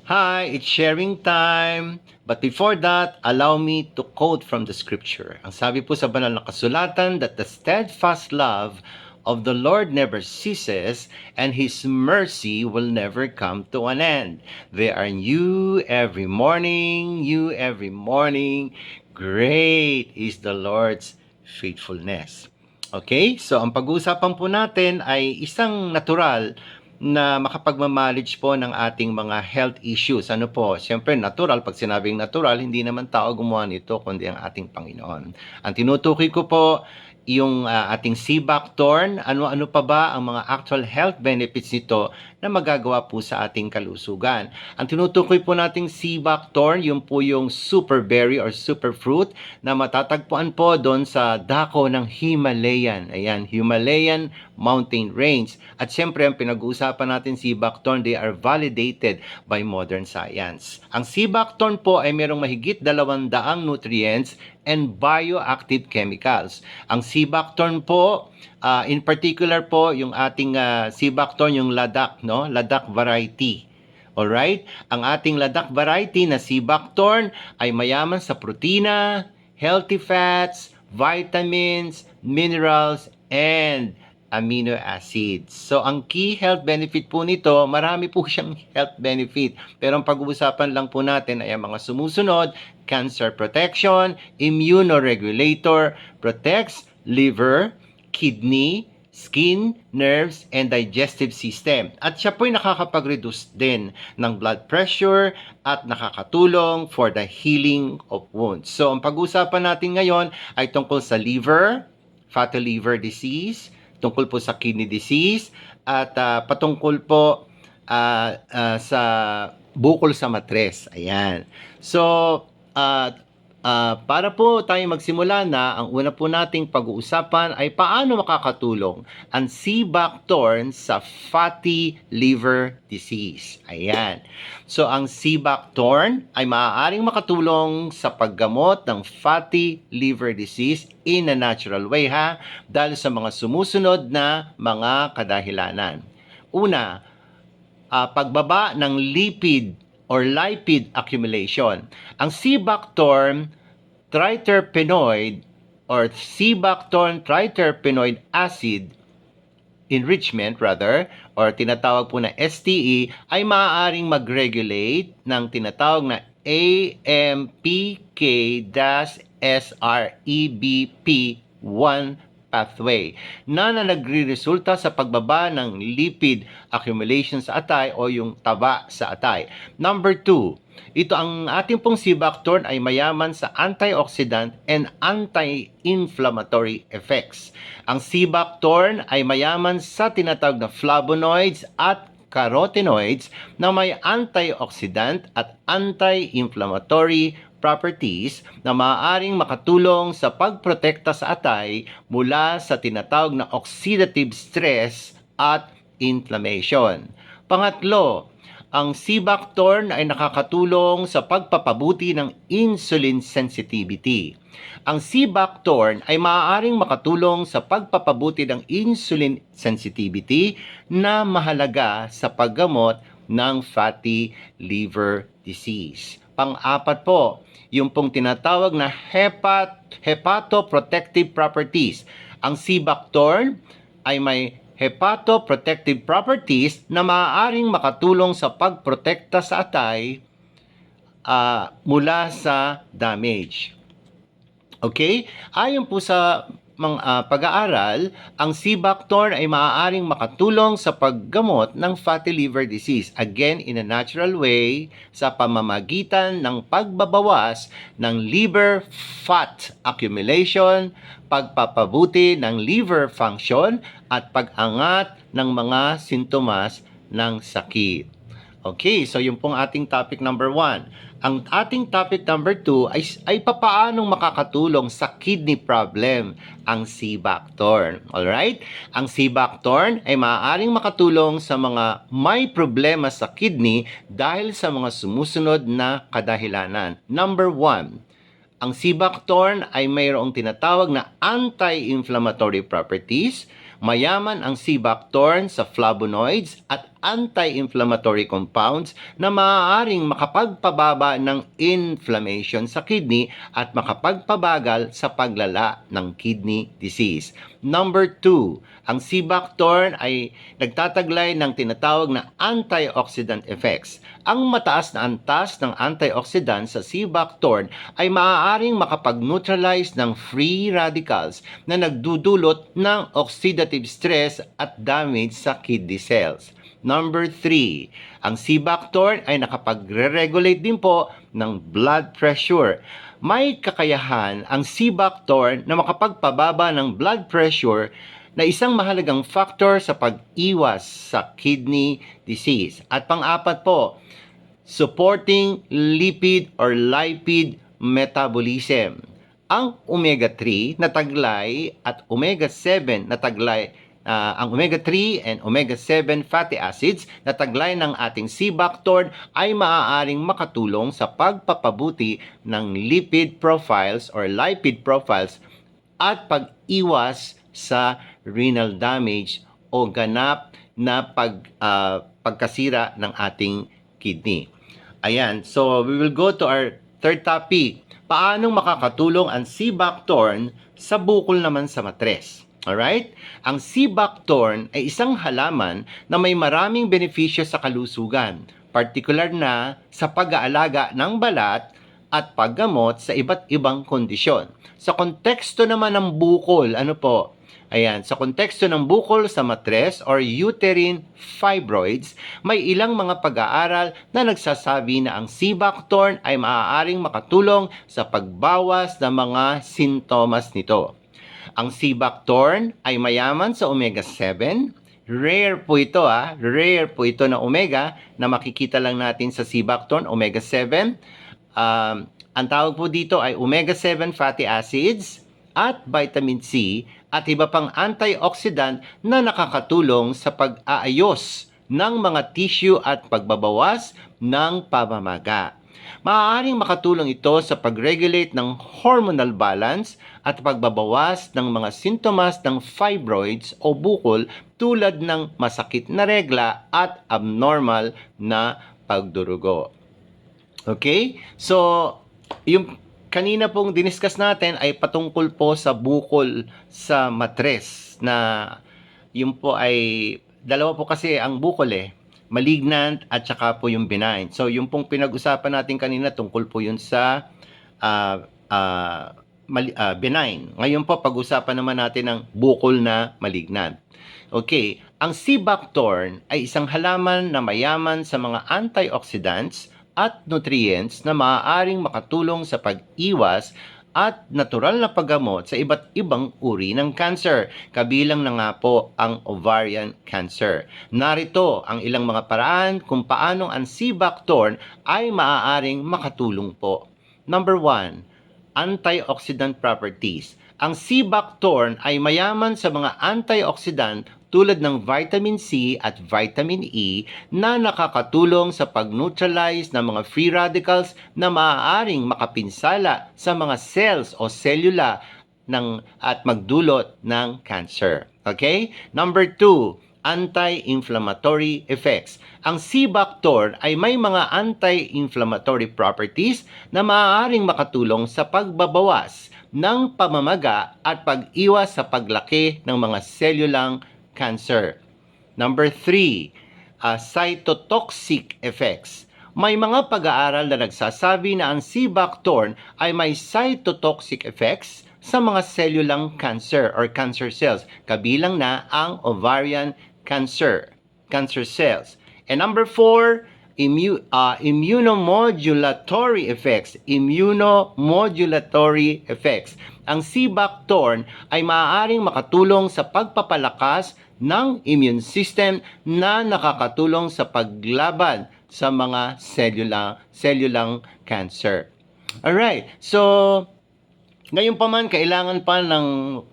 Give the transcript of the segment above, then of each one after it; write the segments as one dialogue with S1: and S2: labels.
S1: Hi, it's sharing time. But before that, allow me to quote from the scripture. Ang sabi po sa banal na kasulatan that the steadfast love of the Lord never ceases and His mercy will never come to an end. They are new every morning, new every morning. Great is the Lord's faithfulness. Okay, so ang pag-uusapan po natin ay isang natural na makapagmamanage po ng ating mga health issues. Ano po? Siyempre, natural. Pag sinabing natural, hindi naman tao gumawa nito, kundi ang ating Panginoon. Ang tinutukoy ko po, yung ating C-Bactorn, ano-ano pa ba ang mga actual health benefits nito na magagawa po sa ating kalusugan. Ang tinutukoy po nating C-Bactorn, yung po yung super berry or super fruit na matatagpuan po doon sa dako ng Himalayan. Ayan, Himalayan mountain range. At siyempre, ang pinag-uusapan natin C-Bactorn, they are validated by modern science. Ang C-Bactorn po ay merong mahigit 200 nutrients and bioactive chemicals. Ang C-Bactorn po, in particular po, yung ating C-Bactorn, yung Ladakh, no? Ladakh variety. Alright? Ang ating Ladakh variety na C-Bactorn ay mayaman sa protina, healthy fats, vitamins, minerals, and amino acids. So, ang key health benefit po nito, marami po siyang health benefit. Pero ang pag-uusapan lang po natin ay ang mga sumusunod: cancer protection, immunoregulator, protects liver, kidney, skin, nerves, and digestive system. At siya po'y nakakapag-reduce din ng blood pressure at nakakatulong for the healing of wounds. So, ang pag-uusapan natin ngayon ay tungkol sa liver, fatty liver disease, tungkol po sa kidney disease, at patungkol po sa bukol sa matres. Ayan. So, para po tayo magsimula na, ang una po nating pag-uusapan ay paano makakatulong ang C-Bactorn sa fatty liver disease. Ayan. So, ang C-Bactorn ay maaaring makatulong sa paggamot ng fatty liver disease in a natural way, ha? Dahil sa mga sumusunod na mga kadahilanan. Una, pagbaba ng lipid or lipid accumulation. Ang C-Bactorn triterpenoid or C-Bactorn triterpenoid acid enrichment or tinatawag po na STE ay maaaring mag-regulate ng tinatawag na AMPK-SREBP1 pathway na nagre-resulta sa pagbaba ng lipid accumulation sa atay o yung taba sa atay. Number 2, ito ang ating pong C-Bactorn ay mayaman sa antioxidant and anti-inflammatory effects. Ang C-Bactorn ay mayaman sa tinatawag na flavonoids at carotenoids na may antioxidant at anti-inflammatory properties na maaaring makatulong sa pagprotekta sa atay mula sa tinatawag na oxidative stress at inflammation. Pangatlo, ang C-Bactorn ay nakakatulong sa pagpapabuti ng insulin sensitivity. Ang C-Bactorn ay maaaring makatulong sa pagpapabuti ng insulin sensitivity na mahalaga sa paggamot ng fatty liver disease. Pang-apat po, yung pong tinatawag na hepatoprotective properties. Ang C-Bactorn ay may hepatoprotective properties na maaaring makatulong sa pagprotekta sa atay mula sa damage. Okay? Ayon po sa pag-aaral, ang C-Bactorn ay maaaring makatulong sa paggamot ng fatty liver disease, again in a natural way, sa pamamagitan ng pagbabawas ng liver fat accumulation, pagpapabuti ng liver function, at pag-angat ng mga sintomas ng sakit. Okay, so yung pong ating topic number 1. Ang ating topic number 2 ay papaanong makakatulong sa kidney problem ang C-Bactorn. Alright? Ang C-Bactorn ay maaaring makatulong sa mga may problema sa kidney dahil sa mga sumusunod na kadahilanan. Number 1, ang C-Bactorn ay mayroong tinatawag na anti-inflammatory properties. Mayaman ang C-Bactorn sa flavonoids at anti-inflammatory compounds na maaaring makapagpababa ng inflammation sa kidney at makapagpabagal sa paglala ng kidney disease. Number 2, ang sea buckthorn ay nagtataglay ng tinatawag na antioxidant effects. Ang mataas na antas ng antioxidant sa sea buckthorn ay maaaring makapag-neutralize ng free radicals na nagdudulot ng oxidative stress at damage sa kidney cells. Number 3, ang sea buckthorn ay nakapagre-regulate din po ng blood pressure. May kakayahan ang sea buckthorn na makapagpababa ng blood pressure na isang mahalagang factor sa pag-iwas sa kidney disease. At pang-apat po, supporting lipid or lipid metabolism. Ang omega-3 na taglay at omega-7 na taglay, ang omega-3 and omega-7 fatty acids na taglay ng ating sea buckthorn ay maaaring makatulong sa pagpapabuti ng lipid profiles or lipid profiles at pag-iwas sa renal damage o ganap na pagkasira ng ating kidney. Ayan, so we will go to our third topic. Paano makakatulong ang sea buckthorn sa bukol naman sa matres? Alright? Ang sea buckthorn ay isang halaman na may maraming benepisyo sa kalusugan, partikular na sa pag-aalaga ng balat at paggamot sa iba't ibang kondisyon. Sa konteksto naman ng bukol, ano po? Ayan, sa konteksto ng bukol sa matres or uterine fibroids, may ilang mga pag-aaral na nagsasabi na ang sea buckthorn ay maaaring makatulong sa pagbawas ng mga sintomas nito. Ang sea buckthorn ay mayaman sa omega-7. Rare po ito rare po ito na omega na makikita lang natin sa sea buckthorn, omega-7. Ang tawag po dito ay omega-7 fatty acids at vitamin C at iba pang antioxidant na nakakatulong sa pag-aayos ng mga tissue at pagbabawas ng pamamaga. Maaaring makatulong ito sa pag-regulate ng hormonal balance at pagbabawas ng mga sintomas ng fibroids o bukol tulad ng masakit na regla at abnormal na pagdurugo. Okay? So, yung kanina pong diniscuss natin ay patungkol po sa bukol sa matres na yun po ay dalawa po kasi ang bukol malignant at saka po yung benign. So yung pong pinag-usapan natin kanina tungkol po yun sa benign. Ngayon po pag-usapan naman natin ang bukol na malignant. Okay, ang sea buckthorn ay isang halaman na mayaman sa mga antioxidants at nutrients na maaaring makatulong sa pag-iwas at natural na paggamot sa iba't ibang uri ng cancer, kabilang na nga po ang ovarian cancer. Narito ang ilang mga paraan kung paano ang sea buckthorn ay maaaring makatulong po. Number 1, antioxidant properties. Ang sea buckthorn ay mayaman sa mga antioxidant tulad ng vitamin C at vitamin E na nakakatulong sa pag-neutralize ng mga free radicals na maaaring makapinsala sa mga cells o selula at magdulot ng cancer. Okay? Number 2, anti-inflammatory effects. Ang sea buckthorn ay may mga anti-inflammatory properties na maaaring makatulong sa pagbabawas ng pamamaga at pag-iwas sa paglaki ng mga selulang cancer. Number 3, cytotoxic effects. May mga pag-aaral na nagsasabi na ang sea buckthorn ay may cytotoxic effects sa mga selulang cancer or cancer cells, kabilang na ang ovarian cancer cells. And number 4, immunomodulatory effects. Immunomodulatory effects. Ang sea buckthorn ay maaaring makatulong sa pagpapalakas ng immune system na nakakatulong sa paglaban sa mga selulang cancer. Alright, so ngayon pa man kailangan pa ng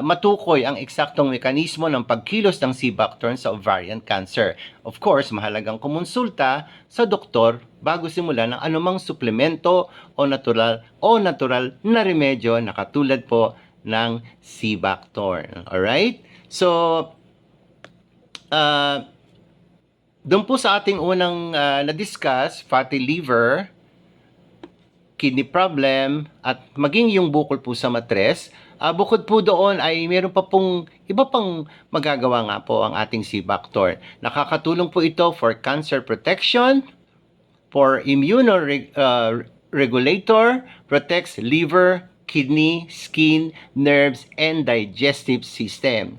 S1: matukoy ang eksaktong mekanismo ng pagkilos ng sea buckthorn sa ovarian cancer. Of course, mahalagang kumonsulta sa doktor bago simulan ng anumang suplemento o natural na remedyo na katulad po ng sea buckthorn. Alright? So, Doon po sa ating unang na-discuss, fatty liver, kidney problem, at maging yung bukol po sa matres, bukod po doon ay meron pa pong iba pang magagawa nga po ang ating C-Bactor. Nakakatulong po ito for cancer protection, for immunoregulator, protects liver, kidney, skin, nerves, and digestive system.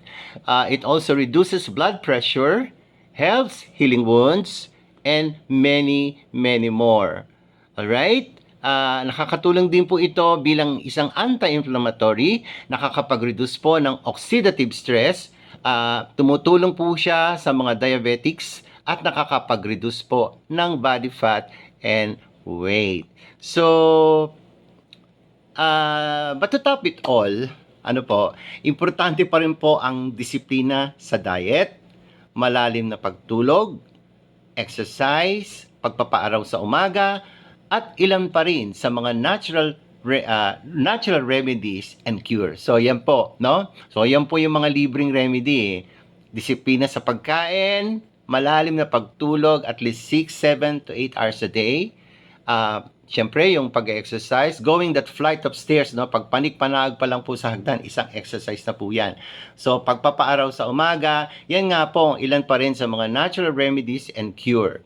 S1: It also reduces blood pressure, helps healing wounds, and many, many more. Alright? Nakakatulong din po ito bilang isang anti-inflammatory, nakakapag-reduce po ng oxidative stress, tumutulong po siya sa mga diabetics at nakakapag-reduce po ng body fat and weight. So, but to top it all, importante pa rin po ang disiplina sa diet, malalim na pagtulog, exercise, pagpapaaraw sa umaga, at ilan pa rin sa mga natural remedies and cures. So, yan po, no? So, yan po yung mga libreng remedy. Disiplina sa pagkain, malalim na pagtulog, at least 6, 7 to 8 hours a day. Siyempre, yung pag-exercise, going that flight of stairs, no? Pag panik-panag pa lang po sa hagdan, isang exercise na po yan. So, pagpapaaraw sa umaga, yan nga po, ilan pa rin sa mga natural remedies and cure.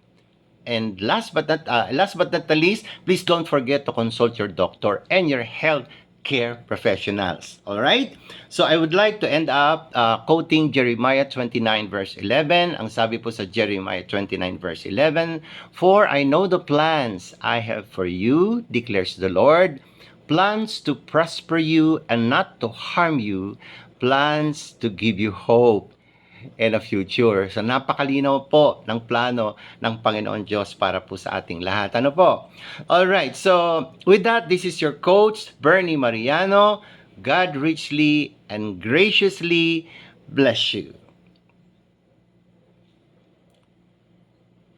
S1: And last but not the least, please don't forget to consult your doctor and your health care professionals. All right? So I would like to end up quoting Jeremiah 29 verse 11. Ang sabi po sa Jeremiah 29 verse 11, "For I know the plans I have for you, declares the Lord, plans to prosper you and not to harm you, plans to give you hope and a future." So napakalinaw po ng plano ng Panginoon Diyos para po sa ating lahat. Ano po? Alright, so with that, this is your coach, Bernie Mariano. God richly and graciously bless you.